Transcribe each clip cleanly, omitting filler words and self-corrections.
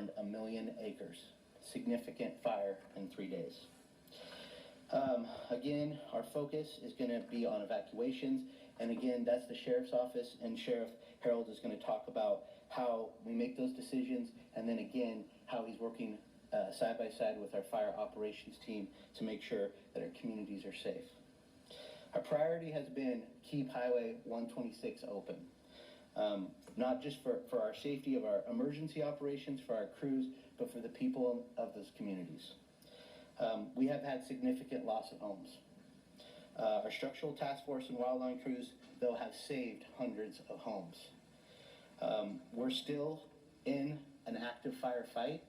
burned 1 million acres. Significant fire in 3 days. Again, our focus is going to be on evacuations, and again, that's the Sheriff's Office, and Sheriff Harold is going to talk about how we make those decisions, and then again, how he's working side by side with our fire operations team to make sure that our communities are safe. Our priority has been keep Highway 126 open. Not just for our safety of our emergency operations, for our crews, but for the people of those communities. We have had significant loss of homes. Our structural task force and wildland crews, though, have saved hundreds of homes. We're still in an active firefight.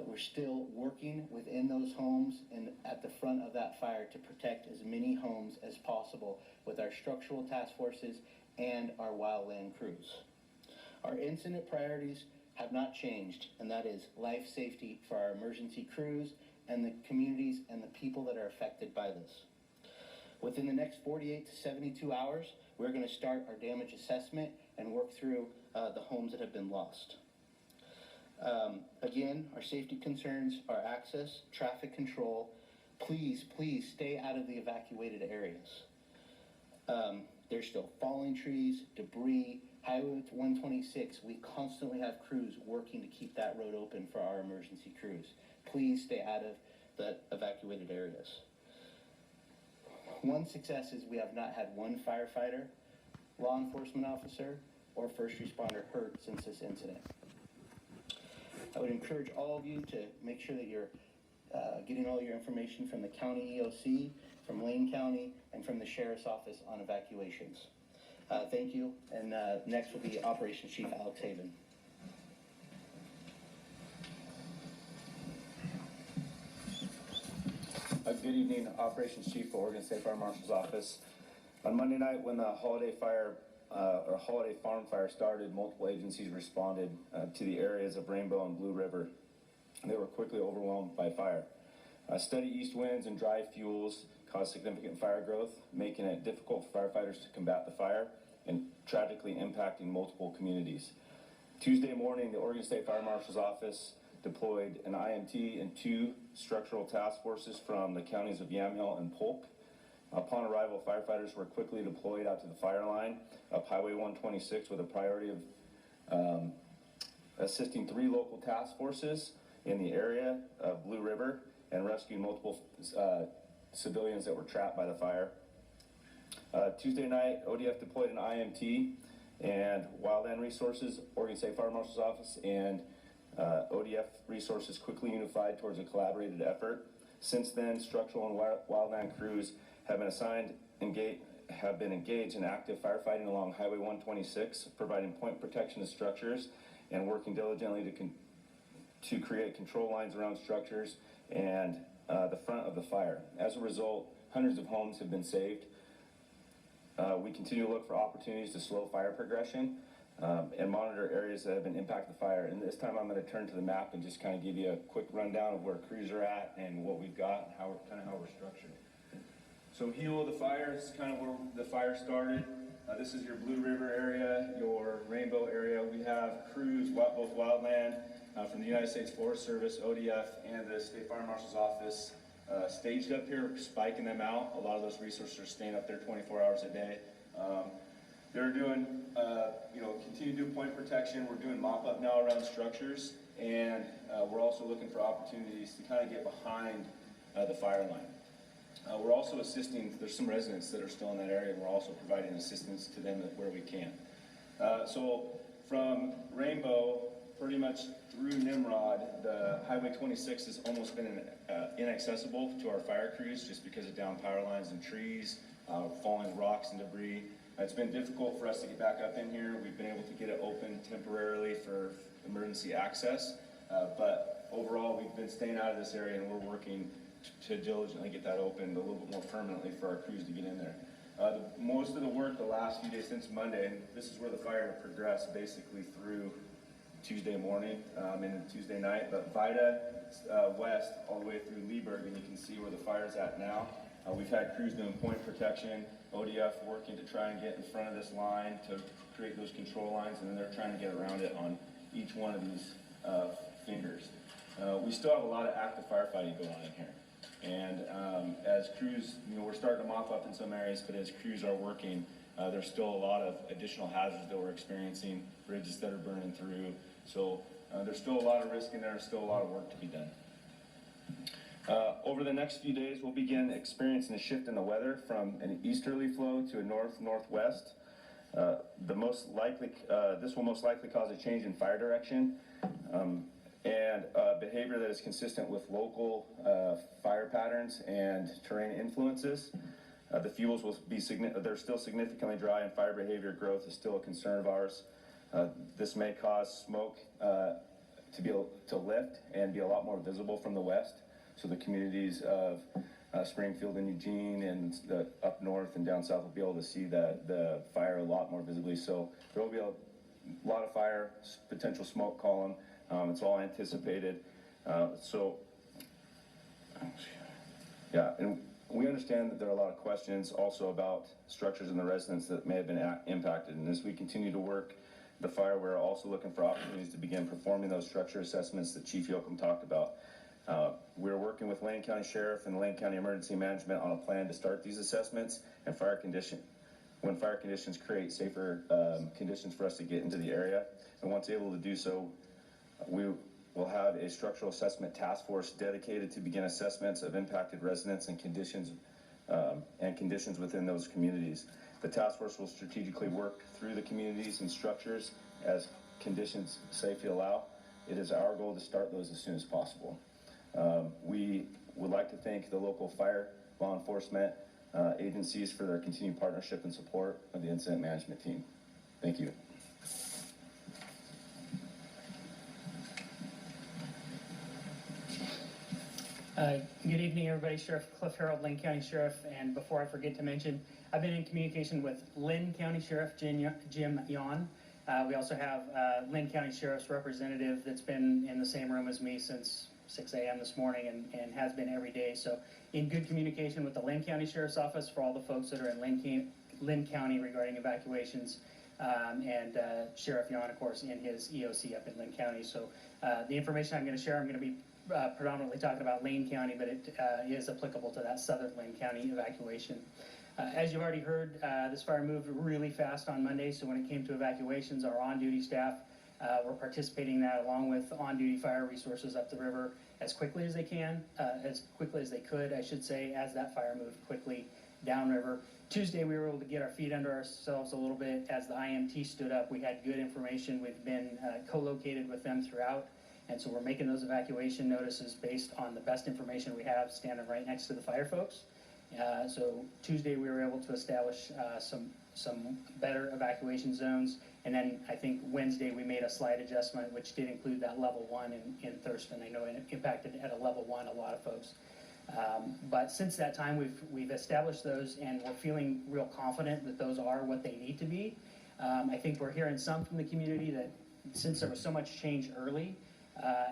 We're still working within those homes and at the front of that fire to protect as many homes as possible with our structural task forces and our wildland crews. Our incident priorities have not changed, and that is life safety for our emergency crews and the communities and the people that are affected by this. Within the next 48 to 72 hours, we're going to start our damage assessment and work through the homes that have been lost. Again, our safety concerns are access, traffic control. Please stay out of the evacuated areas. There's still falling trees, debris. Highway 126, we constantly have crews working to keep that road open for our emergency crews. Please stay out of the evacuated areas. One success is we have not had one firefighter, law enforcement officer, or first responder hurt since this incident. I would encourage all of you to make sure that you're getting all your information from the county EOC, from Lane County, and from the Sheriff's Office on evacuations. Thank you, and next will be Operations Chief Alex Haven. Good evening, Operations Chief for Oregon State Fire Marshal's Office. On Monday night, when the holiday farm fire started, multiple agencies responded to the areas of Rainbow and Blue River. They were quickly overwhelmed by fire. Steady east winds and dry fuels caused significant fire growth, making it difficult for firefighters to combat the fire and tragically impacting multiple communities. Tuesday morning, the Oregon State Fire Marshal's Office deployed an IMT and 2 structural task forces from the counties of Yamhill and Polk. Upon arrival, firefighters were quickly deployed out to the fire line up Highway 126 with a priority of assisting 3 local task forces in the area of Blue River and rescuing multiple civilians that were trapped by the fire. Tuesday night, ODF deployed an IMT and Wildland Resources, Oregon State Fire Marshal's Office, and ODF Resources quickly unified towards a collaborated effort. Since then, structural and wildland crews have been engaged in active firefighting along Highway 126, providing point protection to structures and working diligently to create control lines around structures and the front of the fire. As a result, hundreds of homes have been saved. We continue to look for opportunities to slow fire progression and monitor areas that have been impacted by fire. And this time I'm going to turn to the map and just kind of give you a quick rundown of where crews are at and what we've got and how we're structured. So heel of the fire is kind of where the fire started. This is your Blue River area, your Rainbow area. We have crews, both wildland, from the United States Forest Service, ODF, and the State Fire Marshal's Office staged up here, spiking them out. A lot of those resources are staying up there 24 hours a day. They're doing, continue to do point protection. We're doing mop-up now around structures, and we're also looking for opportunities to kind of get behind the fire line. We're also assisting, there's some residents that are still in that area, and we're also providing assistance to them where we can. So from Rainbow, pretty much through Nimrod, the Highway 26 has almost been inaccessible to our fire crews just because of down power lines and trees, falling rocks and debris. It's been difficult for us to get back up in here. We've been able to get it open temporarily for emergency access, but overall we've been staying out of this area, and we're working to diligently get that opened a little bit more permanently for our crews to get in there. Most of the work the last few days since Monday, and this is where the fire progressed basically through Tuesday morning and Tuesday night, but Vida west all the way through Leeburg, and you can see where the fire's at now. We've had crews doing point protection, ODF working to try and get in front of this line to create those control lines, and then they're trying to get around it on each one of these we still have a lot of active firefighting going on in here. And as crews, we're starting to mop up in some areas, but as crews are working, there's still a lot of additional hazards that we're experiencing, bridges that are burning through. So there's still a lot of risk in there, still a lot of work to be done. Over the next few days, we'll begin experiencing a shift in the weather from an easterly flow to a north-northwest. This will most likely cause a change in fire direction and behavior that is consistent with local fire patterns and terrain influences. The fuels will be they're still significantly dry, and fire behavior growth is still a concern of ours. This may cause smoke to lift and be a lot more visible from the west. So the communities of Springfield and Eugene and up north and down south will be able to see the fire a lot more visibly. So there will be a lot of fire, potential smoke column. It's all anticipated. Yeah, and we understand that there are a lot of questions also about structures in the residence that may have been impacted. And as we continue to work the fire, we're also looking for opportunities to begin performing those structure assessments that Chief Yoakum talked about. We're working with Lane County Sheriff and Lane County Emergency Management on a plan to start these assessments and when fire conditions create safer conditions for us to get into the area. And once able to do so, we will have a structural assessment task force dedicated to begin assessments of impacted residents and conditions within those communities. The task force will strategically work through the communities and structures as conditions safely allow. It is our goal to start those as soon as possible. We would like to thank the local fire, law enforcement agencies for their continued partnership and support of the incident management team. Thank you. Good evening, everybody. Sheriff Cliff Harold, Lane County Sheriff. And before I forget to mention, I've been in communication with Lynn County Sheriff Jim Yon. We also have Lynn County Sheriff's representative that's been in the same room as me since 6 a.m. this morning and has been every day. So in good communication with the Lynn County Sheriff's Office for all the folks that are in Lynn County regarding evacuations, and Sheriff Yon, of course, in his EOC up in Lynn County. So the information I'm going to share, I'm going to be predominantly talking about Lane County, but it is applicable to that southern Lane County evacuation. As you've already heard, this fire moved really fast on Monday, so when it came to evacuations, our on-duty staff were participating in that along with on-duty fire resources up the river as quickly as they could, I should say, as that fire moved quickly downriver. Tuesday, we were able to get our feet under ourselves a little bit as the IMT stood up. We had good information. We've been co-located with them throughout. And so we're making those evacuation notices based on the best information we have standing right next to the fire folks. So Tuesday we were able to establish some better evacuation zones. And then I think Wednesday we made a slight adjustment, which did include that level 1 in Thurston. I know it impacted at a level 1 a lot of folks. But since that time we've established those, and we're feeling real confident that those are what they need to be. I think we're hearing some from the community that since there was so much change early,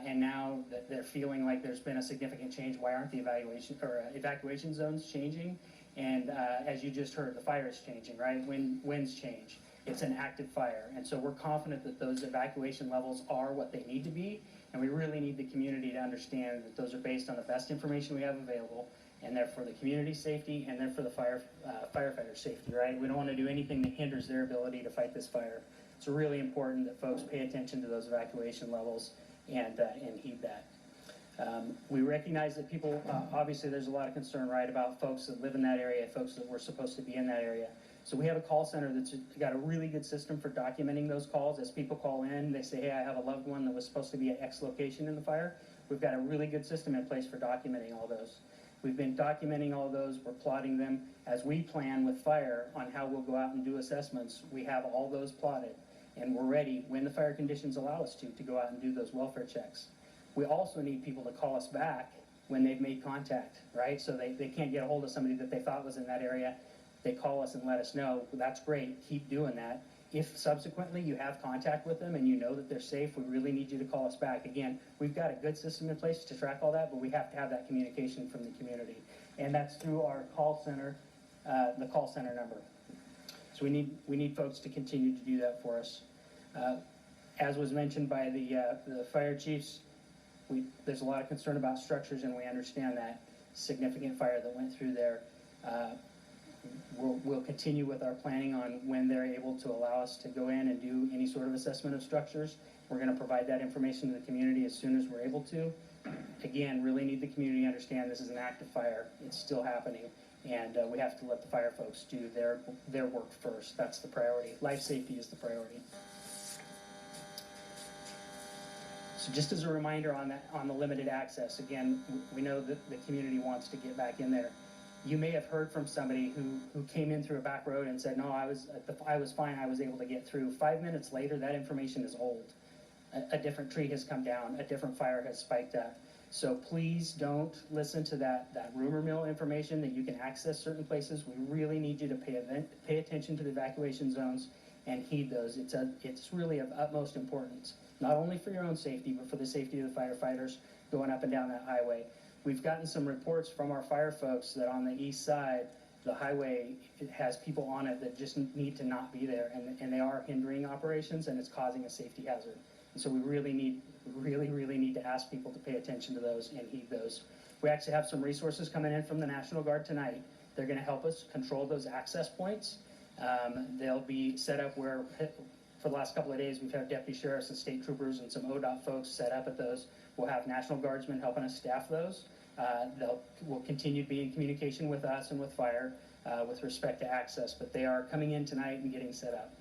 and now that they're feeling like there's been a significant change, why aren't the evacuation zones changing? And as you just heard, the fire is changing, right? Winds change. It's an active fire. And so we're confident that those evacuation levels are what they need to be. And we really need the community to understand that those are based on the best information we have available, and they're for the community safety, and they're for the firefighter safety, right? We don't want to do anything that hinders their ability to fight this fire. It's really important that folks pay attention to those evacuation levels and heed that. We recognize that people, obviously there's a lot of concern, right, about folks that live in that area, folks that were supposed to be in that area. So we have a call center that's got a really good system for documenting those calls. As people call in, they say, hey, I have a loved one that was supposed to be at X location in the fire. We've got a really good system in place for documenting all those. We've been documenting all those. We're plotting them as we plan with fire on how we'll go out and do assessments. We have all those plotted, and we're ready when the fire conditions allow us to go out and do those welfare checks. We also need people to call us back when they've made contact, right? So they can't get a hold of somebody that they thought was in that area. They call us and let us know. Well, that's great. Keep doing that. If subsequently you have contact with them and you know that they're safe, we really need you to call us back. Again, we've got a good system in place to track all that, but we have to have that communication from the community. And that's through our call center, the call center number. So we need folks to continue to do that for us. As was mentioned by the fire chiefs, there's a lot of concern about structures, and we understand that significant fire that went through there. We'll continue with our planning on when they're able to allow us to go in and do any sort of assessment of structures. We're going to provide that information to the community as soon as we're able to. Again, really need the community to understand this is an active fire. It's still happening, and we have to let the fire folks do their work first. That's the priority. Life safety is the priority. So just as a reminder on that, on the limited access, again, we know that the community wants to get back in there. You may have heard from somebody who came in through a back road and said, no, I was fine, I was able to get through. 5 minutes later, that information is old. A different tree has come down, a different fire has spiked up. So please don't listen to that rumor mill information that you can access certain places. We really need you to pay attention to the evacuation zones and heed those. It's really of utmost importance, not only for your own safety, but for the safety of the firefighters going up and down that highway. We've gotten some reports from our fire folks that on the east side, the highway, it has people on it that just need to not be there, and they are hindering operations, and it's causing a safety hazard. And so we really need to ask people to pay attention to those and heed those. We actually have some resources coming in from the National Guard tonight. They're going to help us control those access points. They'll be set up where, for the last couple of days, we've had deputy sheriffs and state troopers and some ODOT folks set up at those. We'll have National Guardsmen helping us staff those. Will continue to be in communication with us and with fire with respect to access, but they are coming in tonight and getting set up.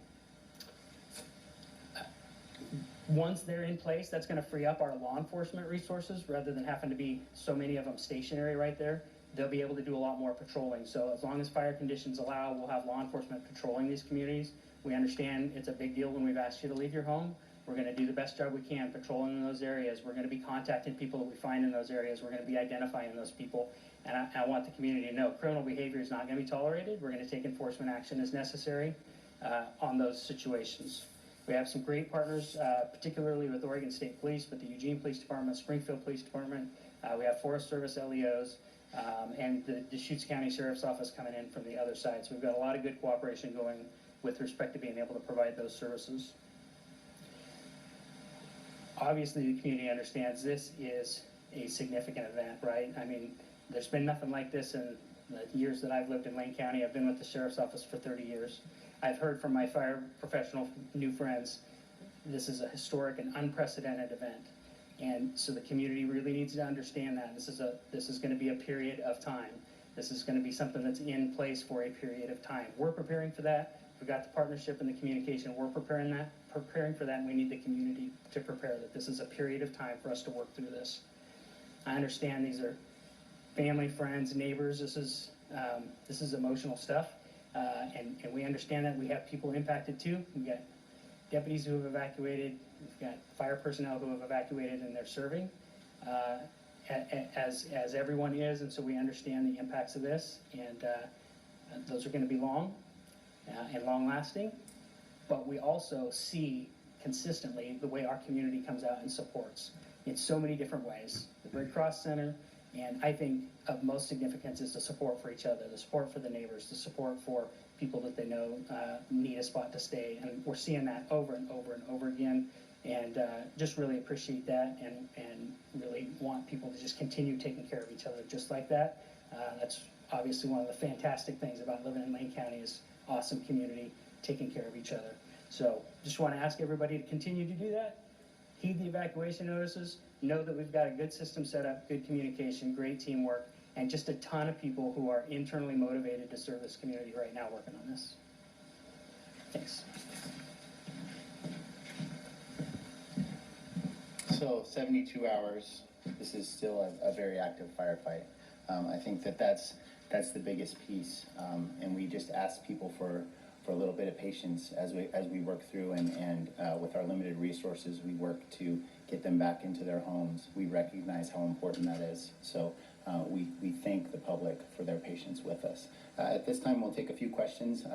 Once they're in place, that's going to free up our law enforcement resources rather than having to be so many of them stationary right there. They'll be able to do a lot more patrolling. So as long as fire conditions allow, we'll have law enforcement patrolling these communities. We understand it's a big deal when we've asked you to leave your home. We're going to do the best job we can patrolling in those areas. We're going to be contacting people that we find in those areas. We're going to be identifying those people. And I want the community to know criminal behavior is not going to be tolerated. We're going to take enforcement action as necessary on those situations. We have some great partners, particularly with Oregon State Police, but the Eugene Police Department, Springfield Police Department. We have Forest Service LEOs, and the Deschutes County Sheriff's Office coming in from the other side. So we've got a lot of good cooperation going with respect to being able to provide those services. Obviously, the community understands this is a significant event, right? I mean, there's been nothing like this in the years that I've lived in Lane County. I've been with the Sheriff's Office for 30 years. I've heard from my fire professional new friends, this is a historic and unprecedented event. And so the community really needs to understand that. This is going to be a period of time. This is going to be something that's in place for a period of time. We're preparing for that. We've got the partnership and the communication. We're preparing for that, and we need the community to prepare that this is a period of time for us to work through this. I understand these are family, friends, neighbors. This is emotional stuff, and we understand that. We have people impacted too. We've got deputies who have evacuated. We've got fire personnel who have evacuated, and they're serving, as everyone is, and so we understand the impacts of this, and those are going to be long and long-lasting. But we also see consistently the way our community comes out and supports in so many different ways. The Red Cross Center, and I think of most significance is the support for each other, the support for the neighbors, the support for people that they know need a spot to stay. And we're seeing that over and over and over again, and just really appreciate that, and really want people to just continue taking care of each other just like that. That's obviously one of the fantastic things about living in Lane County is awesome community taking care of each other. So just want to ask everybody to continue to do that. Heed the evacuation notices. Know that we've got a good system set up, good communication, great teamwork, and just a ton of people who are internally motivated to serve this community right now working on this. Thanks. So 72 hours, this is still a very active firefight. I think that's the biggest piece, and we just ask people for a little bit of patience as we work through, and with our limited resources, we work to get them back into their homes. We recognize how important that is, so we thank the public for their patience with us. At this time, we'll take a few questions.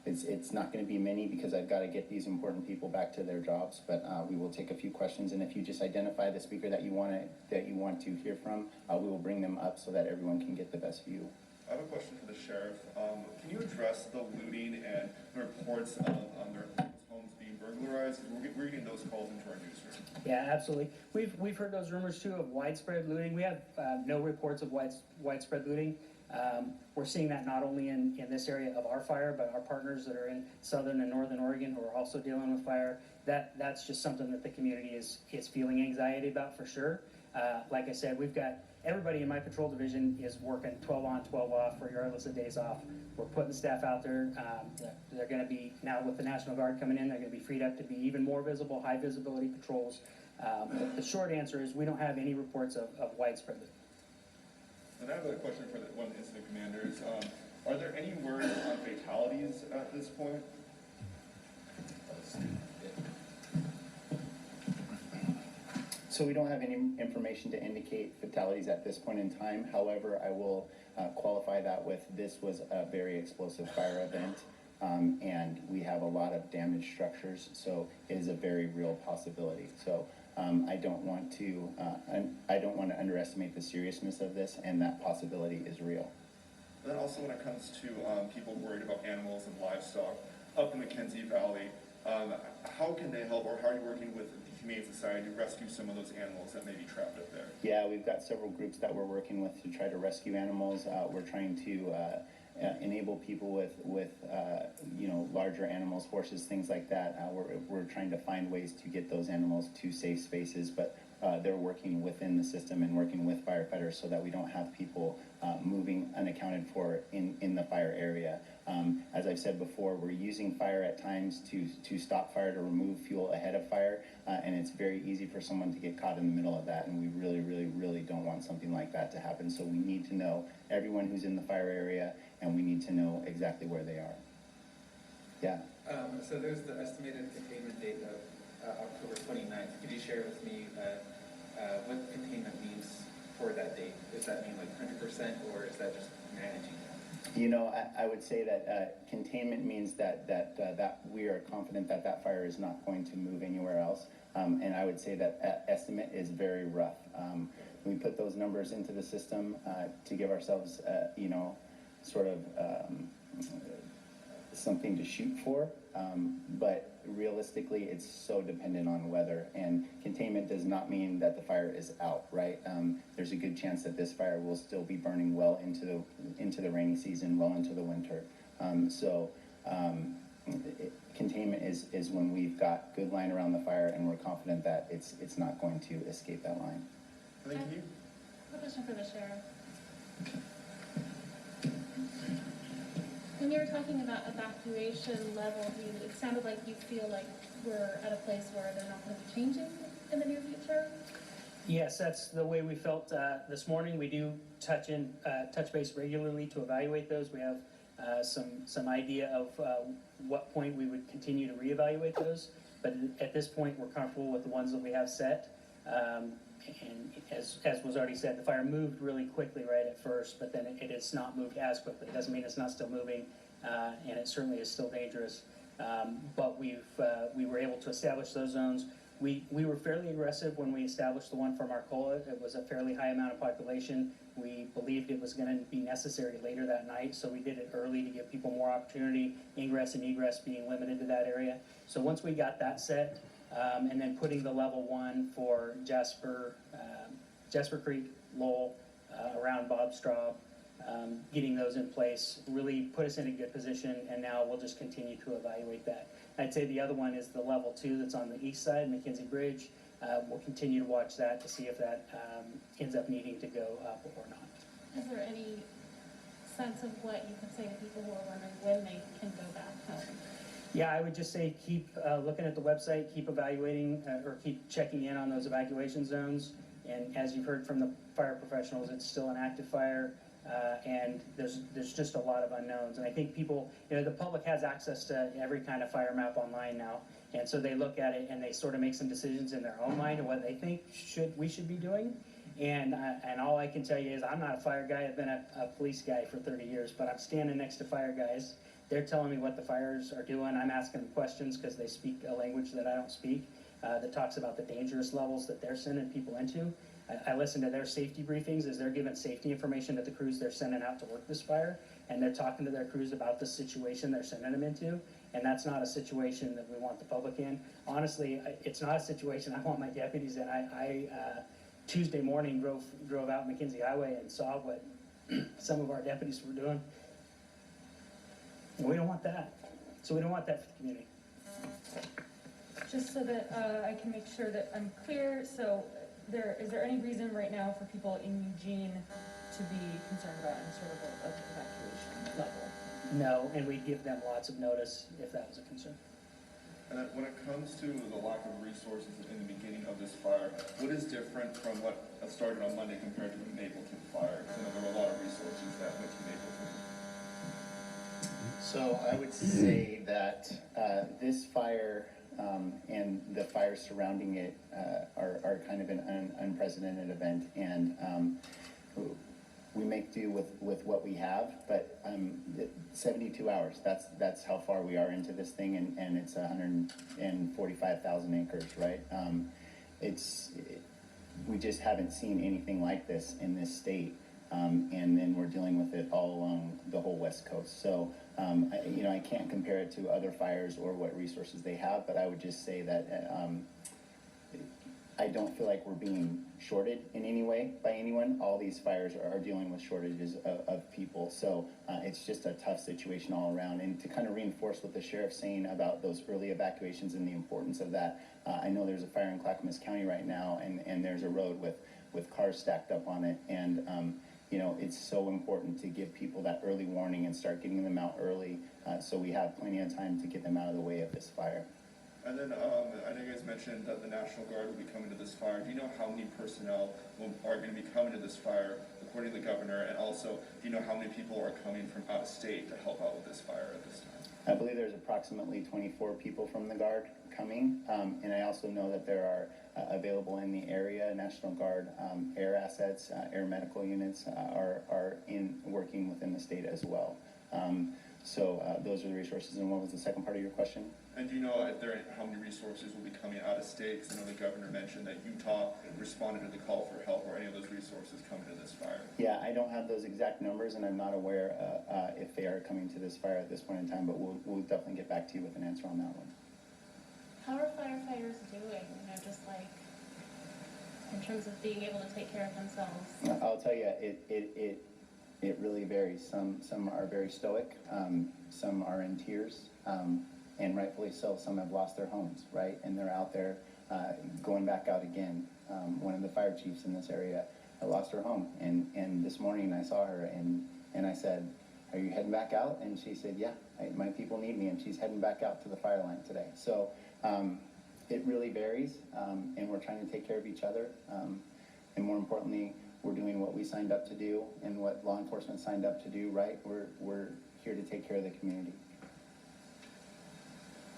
It's not going to be many because I've got to get these important people back to their jobs, but we will take a few questions, and if you just identify the speaker that you want to hear from, we will bring them up so that everyone can get the best view. I have a question for the sheriff. Can you address the looting and the reports of their homes homes being burglarized? We're getting those calls into our newsroom. Yeah, absolutely. We've heard those rumors too of widespread looting. We have no reports of widespread looting. We're seeing that not only in this area of our fire, but our partners that are in southern and northern Oregon who are also dealing with fire. That's just something that the community is feeling anxiety about for sure. Like I said, we've got everybody in my patrol division is working 12 on, 12 off, regardless of days off. We're putting staff out there. They're going to be, now with the National Guard coming in, they're going to be freed up to be even more visible, high visibility patrols. The short answer is we don't have any reports of widespread looting. And I have a question for one of the incident commanders. Are there any words on fatalities at this point? So we don't have any information to indicate fatalities at this point in time. However, I will qualify that with this was a very explosive fire event, and we have a lot of damaged structures, so it is a very real possibility. So I don't want to underestimate the seriousness of this, and that possibility is real. And then also when it comes to people worried about animals and livestock up in the Mackenzie Valley, how can they help, or how are you working with the Humane Society to rescue some of those animals that may be trapped up there? Yeah, we've got several groups that we're working with to try to rescue animals. We're trying to enable people with larger animals, horses, things like that. We're trying to find ways to get those animals to safe spaces, but they're working within the system and working with firefighters so that we don't have people moving unaccounted for in the fire area. As I've said before, we're using fire at times to stop fire, to remove fuel ahead of fire, and it's very easy for someone to get caught in the middle of that, and we really, really, really don't want something like that to happen. So we need to know everyone who's in the fire area, and we need to know exactly where they are. Yeah. So there's the estimated containment date of October 29th. Could you share with me what containment means for that date? Does that mean like 100%, or is that just managing that? You know, I would say that containment means that we are confident that that fire is not going to move anywhere else. And I would say that estimate is very rough. We put those numbers into the system to give ourselves, sort of something to shoot for. But realistically, it's so dependent on weather, and containment does not mean that the fire is out, right? There's a good chance that this fire will still be burning well into the rainy season, well into the winter. Containment is when we've got good line around the fire and we're confident that it's not going to escape that line. Thank you. A question for the sheriff. When you were talking about evacuation level, it sounded like you feel like we're at a place where they're not going to be changing in the near future. Yes, that's the way we felt this morning. We do touch base regularly to evaluate those. We have some idea of what point we would continue to reevaluate those. But at this point, we're comfortable with the ones that we have set. And as was already said, the fire moved really quickly right at first, but then it has not moved as quickly. It doesn't mean it's not still moving, and it certainly is still dangerous. But we were able to establish those zones. We were fairly aggressive when we established the one from Arcola. It was a fairly high amount of population. We believed it was going to be necessary later that night, so we did it early to give people more opportunity, ingress and egress being limited to that area. So once we got that set, and then putting the level 1 for Jasper Creek, Lowell, around Bob Straub, getting those in place really put us in a good position, and now we'll just continue to evaluate that. I'd say the other one is the level 2 that's on the east side, Mackenzie Bridge. We'll continue to watch that to see if that ends up needing to go up or not. Is there any sense of what you can say to people who are wondering when they can go back home? Yeah, I would just say keep looking at the website, keep evaluating or keep checking in on those evacuation zones. And as you've heard from the fire professionals, it's still an active fire, and there's just a lot of unknowns. And I think people, the public has access to every kind of fire map online now, and so they look at it and they sort of make some decisions in their own mind of what they think we should be doing. And all I can tell you is I'm not a fire guy. I've been a police guy for 30 years, but I'm standing next to fire guys. They're telling me what the fires are doing. I'm asking them questions because they speak a language that I don't speak, that talks about the dangerous levels that they're sending people into. I listen to their safety briefings as they're giving safety information to the crews they're sending out to work this fire, and they're talking to their crews about the situation they're sending them into. And that's not a situation that we want the public in. Honestly, it's not a situation I want my deputies in. I Tuesday morning drove out McKenzie Highway and saw what some of our deputies were doing. And we don't want that. So we don't want that for the community. Just so that I can make sure that I'm clear, so is there any reason right now for people in Eugene to be concerned about any sort of evacuation level? No, and we'd give them lots of notice if that was a concern. And then when it comes to the lack of resources in the beginning of this fire, what is different from what started on Monday compared to the Mapleton fire? Because I know there were a lot of resources that went to Mapleton. So I would say that this fire and the fires surrounding it are kind of an unprecedented event, and we make do with what we have, but 72 hours, that's how far we are into this thing, and it's 145,000 acres, right? We just haven't seen anything like this in this state, and then we're dealing with it all along the whole West Coast. So, I can't compare it to other fires or what resources they have, but I would just say that I don't feel like we're being shorted in any way by anyone. All these fires are dealing with shortages of people. So it's just a tough situation all around. And to kind of reinforce what the sheriff's saying about those early evacuations and the importance of that, I know there's a fire in Clackamas County right now, and there's a road with cars stacked up on it. And, it's so important to give people that early warning and start getting them out early so we have plenty of time to get them out of the way of this fire. And then I know you guys mentioned that the National Guard will be coming to this fire. Do you know how many personnel are going to be coming to this fire, according to the governor? And also, do you know how many people are coming from out of state to help out with this fire at this time? I believe there's approximately 24 people from the Guard coming, and I also know that there are available in the area, National Guard air assets, air medical units are working within the state as well. So those are the resources. And what was the second part of your question? And do you know how many resources will be coming out of state? Because I know the governor mentioned that Utah responded to the call for help, or any of those resources coming to this fire. Yeah, I don't have those exact numbers, and I'm not aware if they are coming to this fire at this point in time, but we'll definitely get back to you with an answer on that one. How are firefighters doing, just like, in terms of being able to take care of themselves? I'll tell you, it really varies. Some are very stoic, some are in tears, and rightfully so. Some have lost their homes, right? And they're out there going back out again. One of the fire chiefs in this area lost her home, and this morning I saw her, and I said, "Are you heading back out?" And she said, "Yeah, my people need me," and she's heading back out to the fire line today. So it really varies, and we're trying to take care of each other, and more importantly, we're doing what we signed up to do and what law enforcement signed up to do, right? We're here to take care of the community.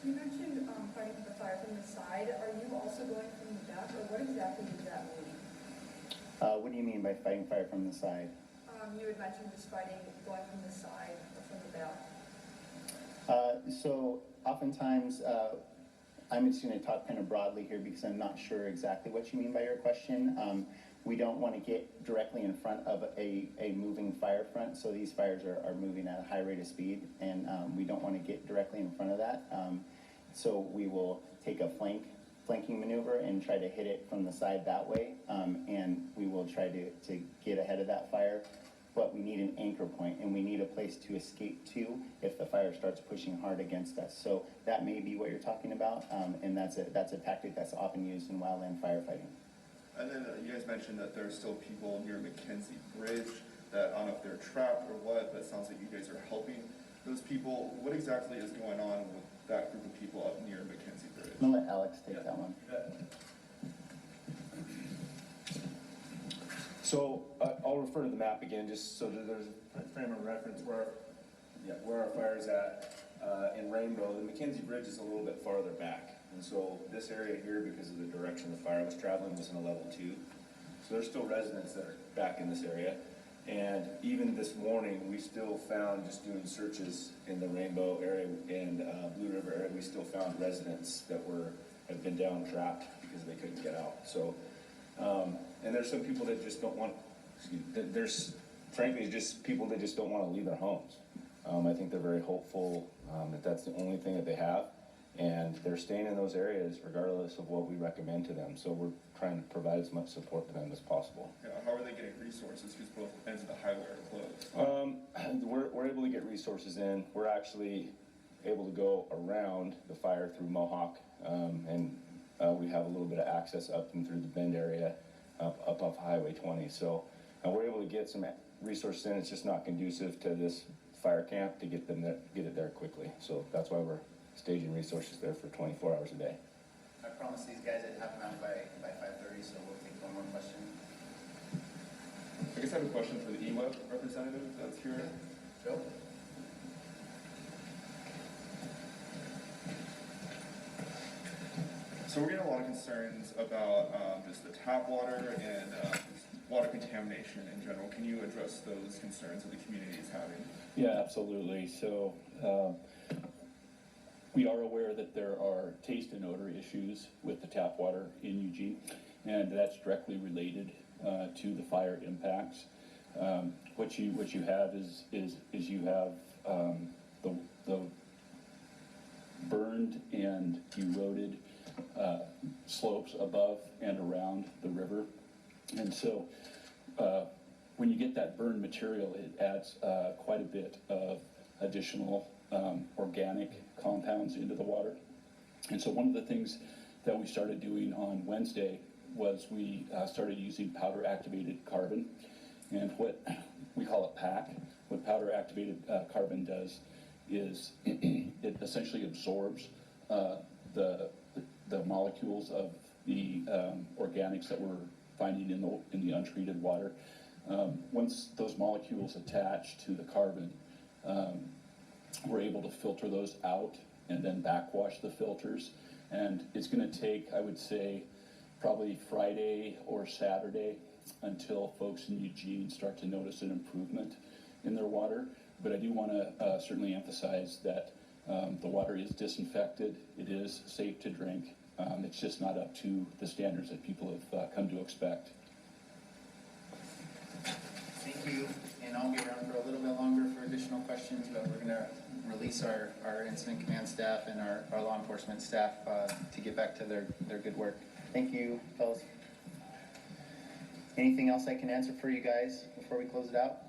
You mentioned fighting the fire from the side. Are you also going from the back, or what exactly does that mean? What do you mean by fighting fire from the side? You had mentioned just fighting going from the side or from the back. So oftentimes, I'm just going to talk kind of broadly here because I'm not sure exactly what you mean by your question. We don't want to get directly in front of a moving fire front, so these fires are moving at a high rate of speed, and we don't want to get directly in front of that. So we will take a flanking maneuver and try to hit it from the side that way, and we will try to get ahead of that fire. But we need an anchor point, and we need a place to escape to if the fire starts pushing hard against us. So that may be what you're talking about, and that's a tactic that's often used in wildland firefighting. And then you guys mentioned that there are still people near McKenzie Bridge that, I don't know if they're trapped or what, but it sounds like you guys are helping those people. What exactly is going on with that group of people up near McKenzie Bridge? I'm gonna let Alex take that one. So I'll refer to the map again, just so that there's a frame of reference where our fire is at in Rainbow. The McKenzie Bridge is a little bit farther back. And so this area here, because of the direction the fire was traveling, was in a level 2. So there's still residents that are back in this area. And even this morning, we still found, just doing searches in the Rainbow area and Blue River area, we still found residents that have been down trapped because they couldn't get out. So, and there's some people that just don't want, there's frankly just people that just don't want to leave their homes. I think they're very hopeful if that's the only thing that they have. And they're staying in those areas regardless of what we recommend to them. So we're trying to provide as much support to them as possible. Yeah, how are they getting resources, because both ends of the highway are closed? We're able to get resources in. We're actually able to go around the fire through Mohawk, and we have a little bit of access up and through the Bend area, up off Highway 20. So we're able to get some resources in. It's just not conducive to this fire camp to get it there quickly. So that's why we're staging resources there for 24 hours a day. I promised these guys I'd have them out by 5:30, so we'll take one more question. I guess I have a question for the EWEB representative that's here. Joe? So we're getting a lot of concerns about just the tap water and water contamination in general. Can you address those concerns that the community is having? Yeah, absolutely. So we are aware that there are taste and odor issues with the tap water in Eugene, and that's directly related to the fire impacts. What you have is you have the burned and eroded slopes above and around the river, and so when you get that burned material, it adds quite a bit of additional organic compounds into the water. And so one of the things that we started doing on Wednesday was we started using powder activated carbon, and what we call it PAC. What powder activated carbon does is it essentially absorbs the molecules of the organics that we're finding in the untreated water. Once those molecules attach to the carbon, we're able to filter those out and then backwash the filters. And it's going to take, I would say, probably Friday or Saturday until folks in Eugene start to notice an improvement in their water. But I do want to certainly emphasize that the water is disinfected. It is safe to drink. It's just not up to the standards that people have come to expect. Thank you, and I'll be around for a little bit longer for additional questions, but we're gonna release our incident command staff and our law enforcement staff to get back to their good work. Thank you, fellas. Anything else I can answer for you guys before we close it out?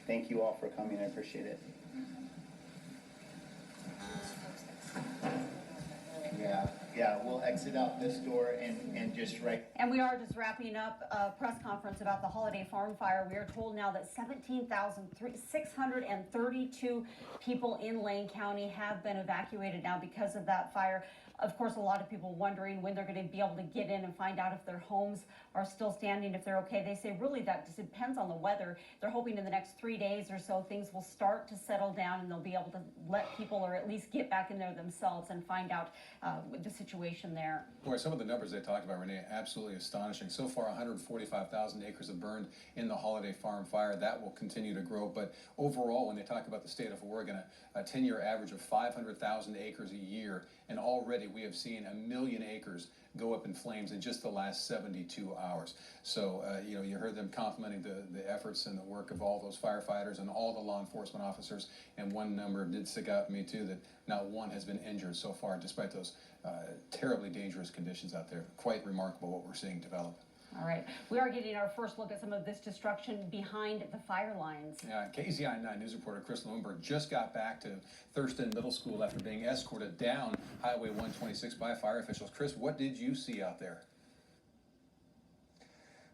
Thank you all for coming, I appreciate it. Yeah, we'll exit out this door and just right. And we are just wrapping up a press conference about the Holiday Farm Fire. We are told now that 17,632 people in Lane County have been evacuated now because of that fire. Of course, a lot of people wondering when they're going to be able to get in and find out if their homes are still standing, if they're okay. They say really that just depends on the weather. They're hoping in the next 3 days or so things will start to settle down and they'll be able to let people, or at least get back in there themselves and find out the situation there. Boy, some of the numbers they talked about, Renee, absolutely astonishing. So far, 145,000 acres have burned in the Holiday Farm Fire. That will continue to grow. But overall, when they talk about the state of Oregon, a 10-year average of 500,000 acres a year, and already we have seen 1 million acres go up in flames in just the last 72 hours. So, you heard them complimenting the efforts and the work of all those firefighters and all the law enforcement officers. And one number did stick out to me, too, that not one has been injured so far, despite those terribly dangerous conditions out there. Quite remarkable what we're seeing develop. All right. We are getting our first look at some of this destruction behind the fire lines. Yeah, KZI 9 News reporter Chris Lundberg just got back to Thurston Middle School after being escorted down Highway 126 by fire officials. Chris, what did you see out there?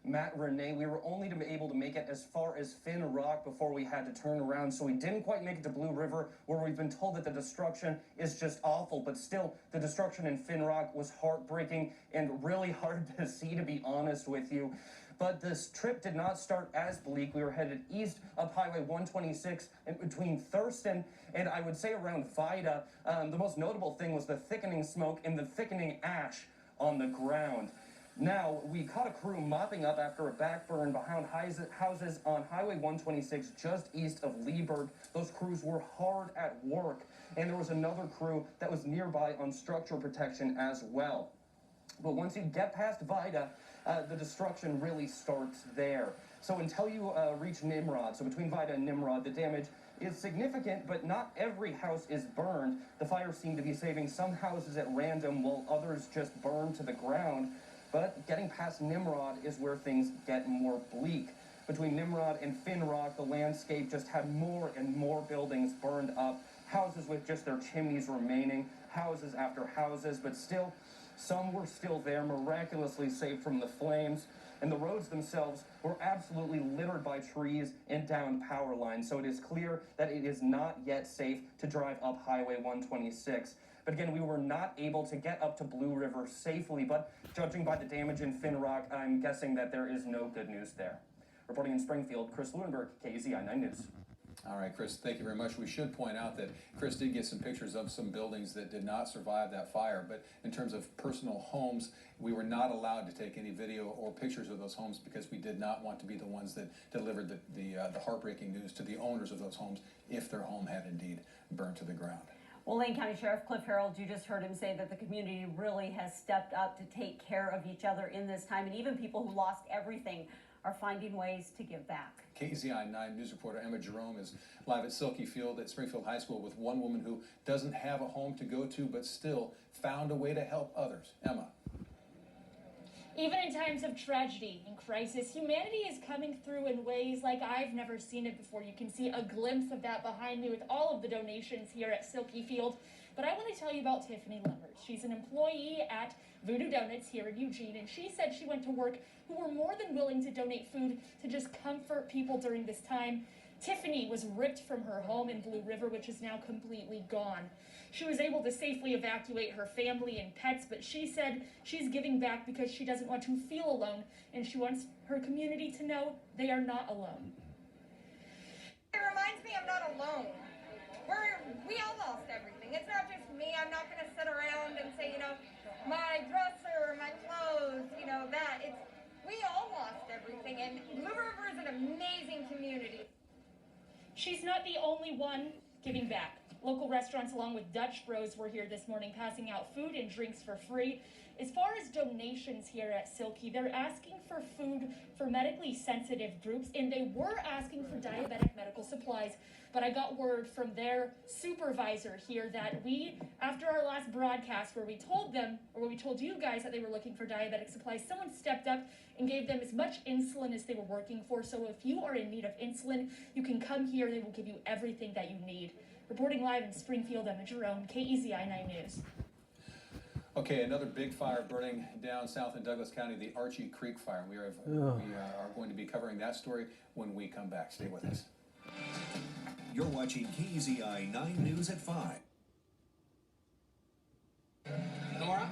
Matt, Renee, we were only able to make it as far as Finn Rock before we had to turn around, so we didn't quite make it to Blue River, where we've been told that the destruction is just awful, but still, the destruction in Finn Rock was heartbreaking and really hard to see, to be honest with you. But this trip did not start as bleak. We were headed east up Highway 126 in between Thurston and I would say around Vida. The most notable thing was the thickening smoke and the thickening ash on the ground. Now, we caught a crew mopping up after a backburn behind houses on Highway 126 just east of Leeburg. Those crews were hard at work, and there was another crew that was nearby on structural protection as well. But once you get past Vida, the destruction really starts there. So until you reach Nimrod, so between Vida and Nimrod, the damage is significant, but not every house is burned. The fire seemed to be saving some houses at random while others just burned to the ground. But getting past Nimrod is where things get more bleak. Between Nimrod and Finn Rock, the landscape just had more and more buildings burned up, houses with just their chimneys remaining, houses after houses, but still, some were still there, miraculously saved from the flames, and the roads themselves were absolutely littered by trees and downed power lines, so it is clear that it is not yet safe to drive up Highway 126. But again, we were not able to get up to Blue River safely, but judging by the damage in Finn Rock, I'm guessing that there is no good news there. Reporting in Springfield, Chris Lewinberg, KUZI 9 News. All right, Chris, thank you very much. We should point out that Chris did get some pictures of some buildings that did not survive that fire, but in terms of personal homes, we were not allowed to take any video or pictures of those homes because we did not want to be the ones that delivered the heartbreaking news to the owners of those homes if their home had indeed burned to the ground. Well, Lane County Sheriff Cliff Harold, you just heard him say that the community really has stepped up to take care of each other in this time, and even people who lost everything are finding ways to give back. KUZI 9 News reporter Emma Jerome is live at Silky Field at Springfield High School with one woman who doesn't have a home to go to but still found a way to help others. Emma. Even in times of tragedy and crisis, humanity is coming through in ways like I've never seen it before. You can see a glimpse of that behind me with all of the donations here at Silky Field. But I want to tell you about Tiffany Limbert. She's an employee at Voodoo Donuts here in Eugene, and she said she went to work who were more than willing to donate food to just comfort people during this time. Tiffany was ripped from her home in Blue River, which is now completely gone. She was able to safely evacuate her family and pets, but she said she's giving back because she doesn't want to feel alone, and she wants her community to know they are not alone. It reminds me I'm not alone. We all lost everything. It's not just me. I'm not going to sit around and say, my dresser, my clothes, that. We all lost everything, and Blue River is an amazing community. She's not the only one giving back. Local restaurants along with Dutch Bros were here this morning passing out food and drinks for free. As far as donations here at Silky, they're asking for food for medically sensitive groups, and they were asking for diabetic medical supplies. But I got word from their supervisor here that after our last broadcast where we told you guys that they were looking for diabetic supplies, someone stepped up and gave them as much insulin as they were working for. So if you are in need of insulin, you can come here. They will give you everything that you need. Reporting live in Springfield, Emma Jerome, KUZI 9 News. Okay, another big fire burning down south in Douglas County, the Archie Creek fire. We are going to be covering that story when we come back. Stay with us. You're watching KUZI 9 News at 5. Nora?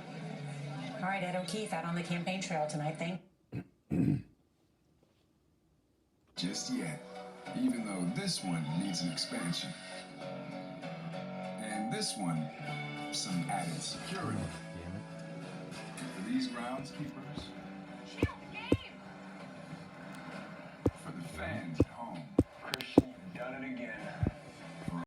All right, Ed O'Keefe out on the campaign trail tonight, Just yet, even though this one needs an expansion. And this one, some added security. For these groundskeepers,